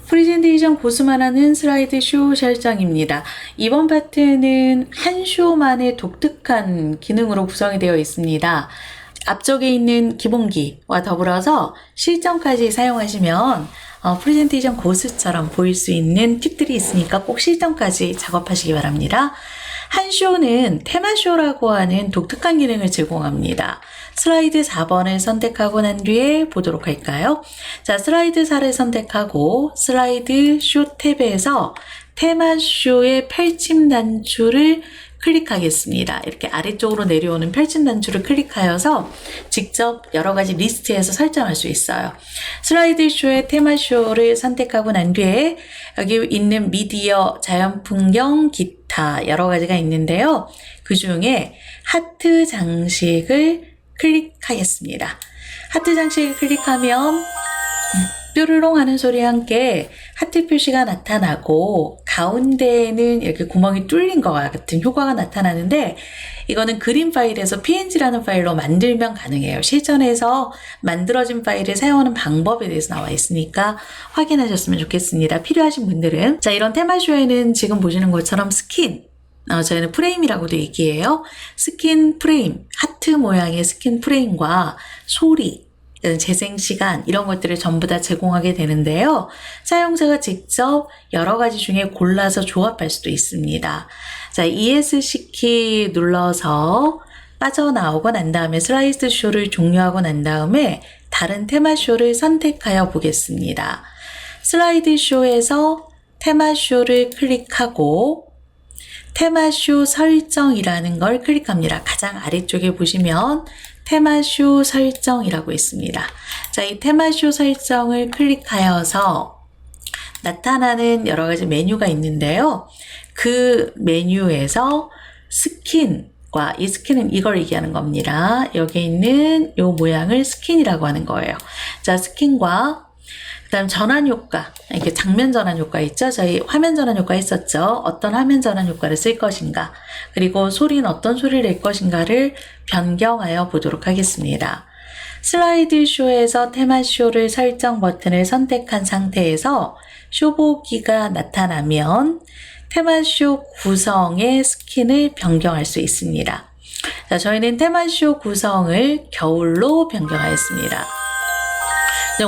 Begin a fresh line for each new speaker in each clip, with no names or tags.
프레젠테이션 고수만 하는 슬라이드 쇼 설정입니다. 이번 파트는 한 쇼만의 독특한 기능으로 구성이 되어 있습니다. 앞쪽에 있는 기본기와 더불어서 실전까지 사용하시면 프레젠테이션 고수처럼 보일 수 있는 팁들이 있으니까 꼭 실전까지 작업하시기 바랍니다. 한 쇼는 테마쇼라고 하는 독특한 기능을 제공합니다. 슬라이드 4번을 선택하고 난 뒤에 보도록 할까요? 자, 슬라이드 4를 선택하고 슬라이드 쇼 탭에서 테마쇼의 펼침 단추를 클릭하겠습니다. 이렇게 아래쪽으로 내려오는 펼침 단추를 클릭하여서 직접 여러 가지 리스트에서 설정할 수 있어요. 슬라이드 쇼의 테마쇼를 선택하고 난 뒤에 여기 있는 미디어, 자연풍경, 기타 여러 가지가 있는데요. 그 중에 하트 장식을 클릭하겠습니다. 하트 장식을 클릭하면 뾰르롱 하는 소리와 함께 하트 표시가 나타나고 가운데에는 이렇게 구멍이 뚫린 것 같은 효과가 나타나는데 이거는 그림 파일에서 png라는 파일로 만들면 가능해요. 실전에서 만들어진 파일을 사용하는 방법에 대해서 나와 있으니까 확인하셨으면 좋겠습니다. 필요하신 분들은. 자, 이런 테마쇼에는 지금 보시는 것처럼 스킨, 저희는 프레임이라고도 얘기해요. 스킨 프레임, 하트 모양의 스킨 프레임과 소리, 재생시간 이런 것들을 전부 다 제공하게 되는데요. 사용자가 직접 여러 가지 중에 골라서 조합할 수도 있습니다. 자, ESC 눌러서 빠져나오고 난 다음에 슬라이드 쇼를 종료하고 난 다음에 다른 테마쇼를 선택하여 보겠습니다. 슬라이드 쇼에서 테마쇼를 클릭하고 테마쇼 설정이라는 걸 클릭합니다. 가장 아래쪽에 보시면 테마쇼 설정이라고 있습니다. 자, 이 테마쇼 설정을 클릭하여서 나타나는 여러 가지 메뉴가 있는데요. 그 메뉴에서 스킨과 이 스킨은 이걸 얘기하는 겁니다. 여기 있는 이 모양을 스킨이라고 하는 거예요. 자, 스킨과 그다음 전환 효과, 이렇게 장면 전환 효과 있죠? 저희 화면 전환 효과 있었죠? 어떤 화면 전환 효과를 쓸 것인가, 그리고 소리는 어떤 소리를 낼 것인가를 변경하여 보도록 하겠습니다. 슬라이드 쇼에서 테마쇼를 설정 버튼을 선택한 상태에서 쇼보기가 나타나면 테마쇼 구성의 스킨을 변경할 수 있습니다. 자, 저희는 테마쇼 구성을 겨울로 변경하였습니다.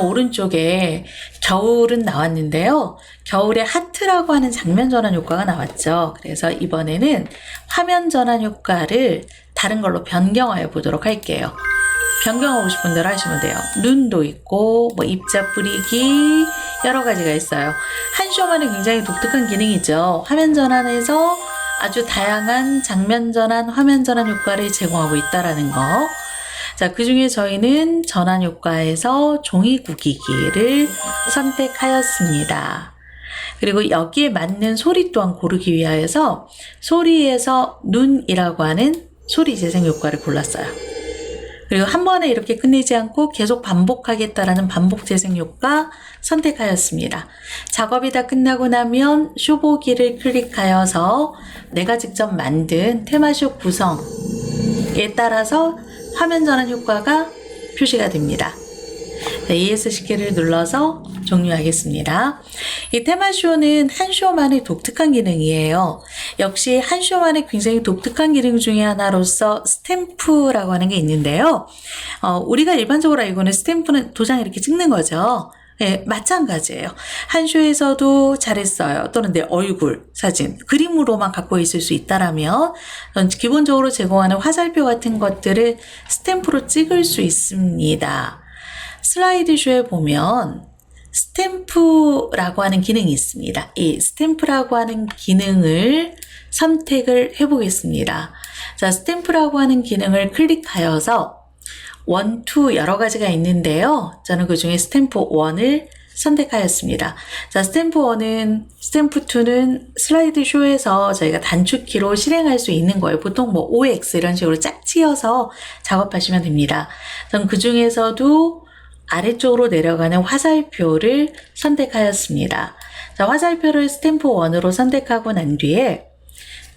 오른쪽에 겨울은 나왔는데요. 겨울에 하트라고 하는 장면 전환 효과가 나왔죠. 그래서 이번에는 화면 전환 효과를 다른 걸로 변경하여 보도록 할게요. 변경하고 싶은 대로 하시면 돼요. 눈도 있고 뭐 입자 뿌리기 여러 가지가 있어요. 한 쇼만의 굉장히 독특한 기능이죠. 화면 전환에서 아주 다양한 장면 전환, 화면 전환 효과를 제공하고 있다라는 거. 자, 그 중에 저희는 전환 효과에서 종이 구기기를 선택하였습니다. 그리고 여기에 맞는 소리 또한 고르기 위하여서 소리에서 눈이라고 하는 소리 재생 효과를 골랐어요. 그리고 한 번에 이렇게 끝내지 않고 계속 반복하겠다라는 반복 재생 효과 선택하였습니다. 작업이 다 끝나고 나면 쇼보기를 클릭하여서 내가 직접 만든 테마쇼 구성에 따라서 화면 전환 효과가 표시가 됩니다. ESC키를 눌러서 종료하겠습니다. 이 테마쇼는 한 쇼만의 독특한 기능이에요. 역시 한 쇼만의 굉장히 독특한 기능 중에 하나로서 스탬프라고 하는 게 있는데요. 우리가 일반적으로 알고는 스탬프는 도장 이렇게 찍는 거죠. 네, 마찬가지예요. 한 쇼에서도 잘했어요. 또는 내 얼굴 사진, 그림으로만 갖고 있을 수 있다라면 기본적으로 제공하는 화살표 같은 것들을 스탬프로 찍을 수 있습니다. 슬라이드 쇼에 보면 스탬프라고 하는 기능이 있습니다. 이 스탬프라고 하는 기능을 선택을 해보겠습니다. 자, 스탬프라고 하는 기능을 클릭하여서 1, 2 여러 가지가 있는데요. 저는 그 중에 스탬프 1을 선택하였습니다. 자, 스탬프 1은, 스탬프 2는 슬라이드 쇼에서 저희가 단축키로 실행할 수 있는 거예요. 보통 뭐 OX 이런 식으로 짝지어서 작업하시면 됩니다. 전 그 중에서도 아래쪽으로 내려가는 화살표를 선택하였습니다. 자, 화살표를 스탬프 1으로 선택하고 난 뒤에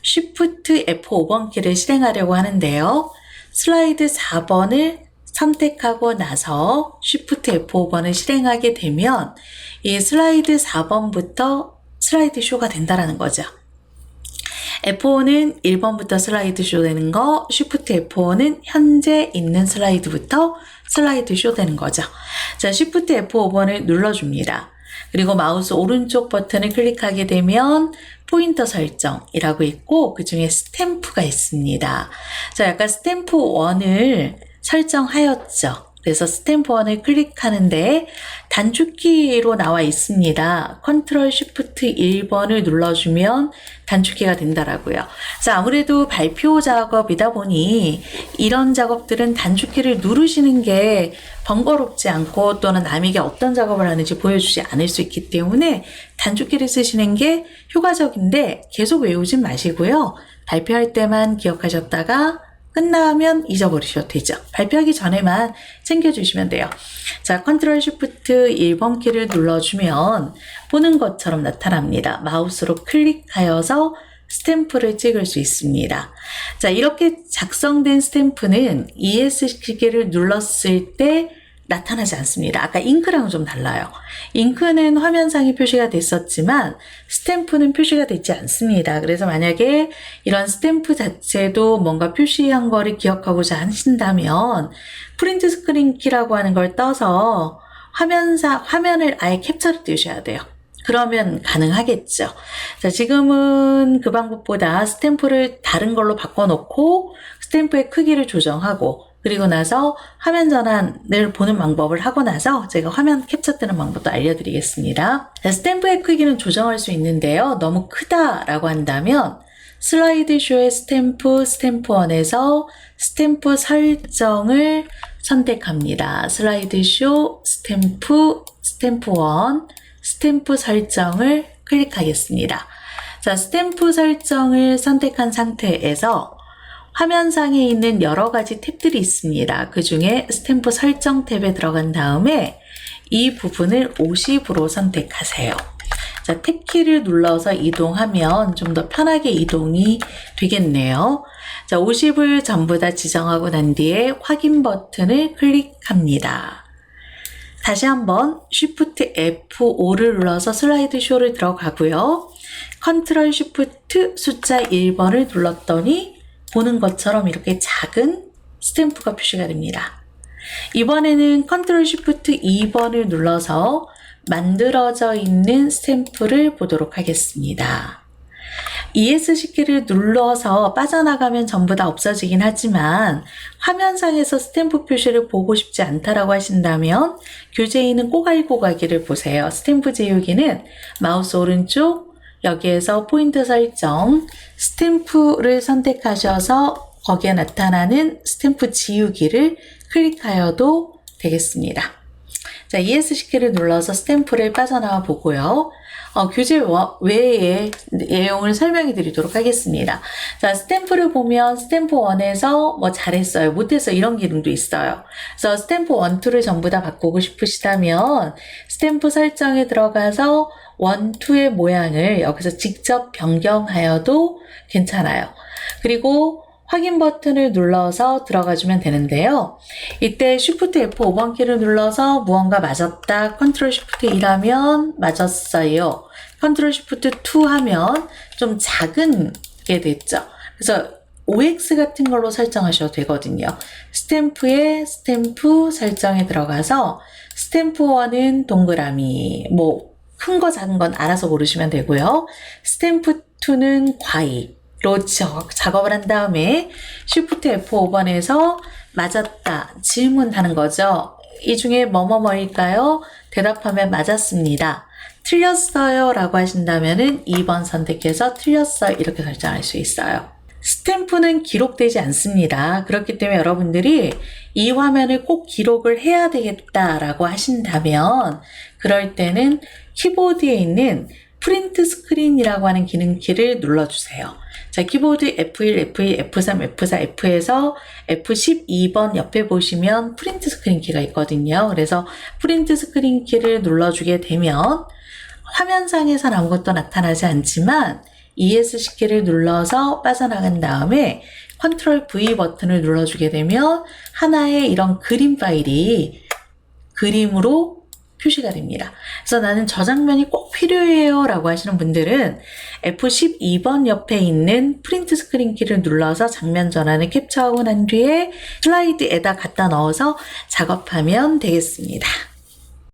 Shift F5번 키를 실행하려고 하는데요. 슬라이드 4번을 선택하고 나서 Shift F5번을 실행하게 되면 이 슬라이드 4번부터 슬라이드 쇼가 된다라는 거죠. F5는 1번부터 슬라이드 쇼 되는 거, Shift F5는 현재 있는 슬라이드부터 슬라이드 쇼 되는 거죠. 자, Shift F5번을 눌러줍니다. 그리고 마우스 오른쪽 버튼을 클릭하게 되면 포인터 설정이라고 있고 그 중에 스탬프가 있습니다. 자, 아까 스탬프 1을 설정하였죠. 그래서 스탬프 1을 클릭하는데 단축키로 나와 있습니다. Ctrl Shift 1번을 눌러주면 단축키가 된다라고요. 그래서 아무래도 발표 작업이다 보니 이런 작업들은 단축키를 누르시는 게 번거롭지 않고 또는 남에게 어떤 작업을 하는지 보여주지 않을 수 있기 때문에 단축키를 쓰시는 게 효과적인데 계속 외우진 마시고요. 발표할 때만 기억하셨다가 끝나면 잊어버리셔도 되죠. 발표하기 전에만 챙겨주시면 돼요. 자, Ctrl Shift 1번 키를 눌러주면 보는 것처럼 나타납니다. 마우스로 클릭하여서 스탬프를 찍을 수 있습니다. 자, 이렇게 작성된 스탬프는 ESC키를 눌렀을 때 나타나지 않습니다. 아까 잉크랑은 좀 달라요. 잉크는 화면상에 표시가 됐었지만 스탬프는 표시가 되지 않습니다. 그래서 만약에 이런 스탬프 자체도 뭔가 표시한 거를 기억하고자 하신다면 프린트 스크린 키라고 하는 걸 떠서 화면을 아예 캡처를 띄우셔야 돼요. 그러면 가능하겠죠. 자, 지금은 그 방법보다 스탬프를 다른 걸로 바꿔놓고 스탬프의 크기를 조정하고 그리고 나서 화면 전환을 보는 방법을 하고 나서 제가 화면 캡처 뜨는 방법도 알려드리겠습니다. 자, 스탬프의 크기는 조정할 수 있는데요. 너무 크다라고 한다면 슬라이드 쇼의 스탬프 1에서 스탬프 설정을 선택합니다. 슬라이드 쇼 스탬프 1 스탬프 설정을 클릭하겠습니다. 자, 스탬프 설정을 선택한 상태에서 화면상에 있는 여러 가지 탭들이 있습니다. 그 중에 스탬프 설정 탭에 들어간 다음에 이 부분을 50으로 선택하세요. 자, 탭키를 눌러서 이동하면 좀 더 편하게 이동이 되겠네요. 자, 50을 전부 다 지정하고 난 뒤에 확인 버튼을 클릭합니다. 다시 한번 Shift F5를 눌러서 슬라이드 쇼를 들어가고요. Ctrl Shift 숫자 1번을 눌렀더니 보는 것처럼 이렇게 작은 스탬프가 표시가 됩니다. 이번에는 Ctrl Shift 2번을 눌러서 만들어져 있는 스탬프를 보도록 하겠습니다. ESC키를 눌러서 빠져나가면 전부 다 없어지긴 하지만 화면상에서 스탬프 표시를 보고 싶지 않다라고 하신다면 교재에 있는 꼬갈꼬가기를 보세요. 스탬프 지우기는 마우스 오른쪽 여기에서 포인트 설정 스탬프를 선택하셔서 거기에 나타나는 스탬프 지우기를 클릭하여도 되겠습니다. 자, ESC키를 눌러서 스탬프를 빠져나와 보고요. 교재 외에 내용을 설명해 드리도록 하겠습니다. 자, 스탬프를 보면 스탬프 1에서 뭐 잘했어요, 못했어요 이런 기능도 있어요. 그래서 스탬프 1, 2를 전부 다 바꾸고 싶으시다면 스탬프 설정에 들어가서 1, 2의 모양을 여기서 직접 변경하여도 괜찮아요. 그리고 확인 버튼을 눌러서 들어가주면 되는데요. 이때 Shift F5번 키를 눌러서 무언가 맞았다. Ctrl Shift 1하면 맞았어요. Ctrl Shift 2 하면 좀 작은 게 됐죠. 그래서 OX 같은 걸로 설정하셔도 되거든요. 스탬프에 스탬프 설정에 들어가서 스탬프 1은 동그라미, 뭐 큰 거 작은 건 알아서 고르시면 되고요. 스탬프 2는 로 작업을 한 다음에 Shift F5번에서 맞았다 질문하는 거죠. 이 중에 뭐뭐뭐일까요? 대답하면 맞았습니다. 틀렸어요 라고 하신다면은 2번 선택해서 틀렸어요 이렇게 설정할 수 있어요. 스탬프는 기록되지 않습니다. 그렇기 때문에 여러분들이 이 화면을 꼭 기록을 해야 되겠다라고 하신다면 그럴 때는 키보드에 있는 프린트 스크린이라고 하는 기능키를 눌러주세요. 자, 키보드 F1, F2, F3, F4, F에서 F12번 옆에 보시면 프린트 스크린 키가 있거든요. 그래서 프린트 스크린 키를 눌러주게 되면 화면상에선 아무것도 나타나지 않지만 ESC 키를 눌러서 빠져나간 다음에 컨트롤 V 버튼을 눌러주게 되면 하나의 이런 그림 파일이 그림으로 표시가 됩니다. 그래서 나는 저 장면이 꼭 필요해요 라고 하시는 분들은 F12번 옆에 있는 프린트 스크린 키를 눌러서 장면 전환을 캡처하고 난 뒤에 슬라이드에다 갖다 넣어서 작업하면 되겠습니다.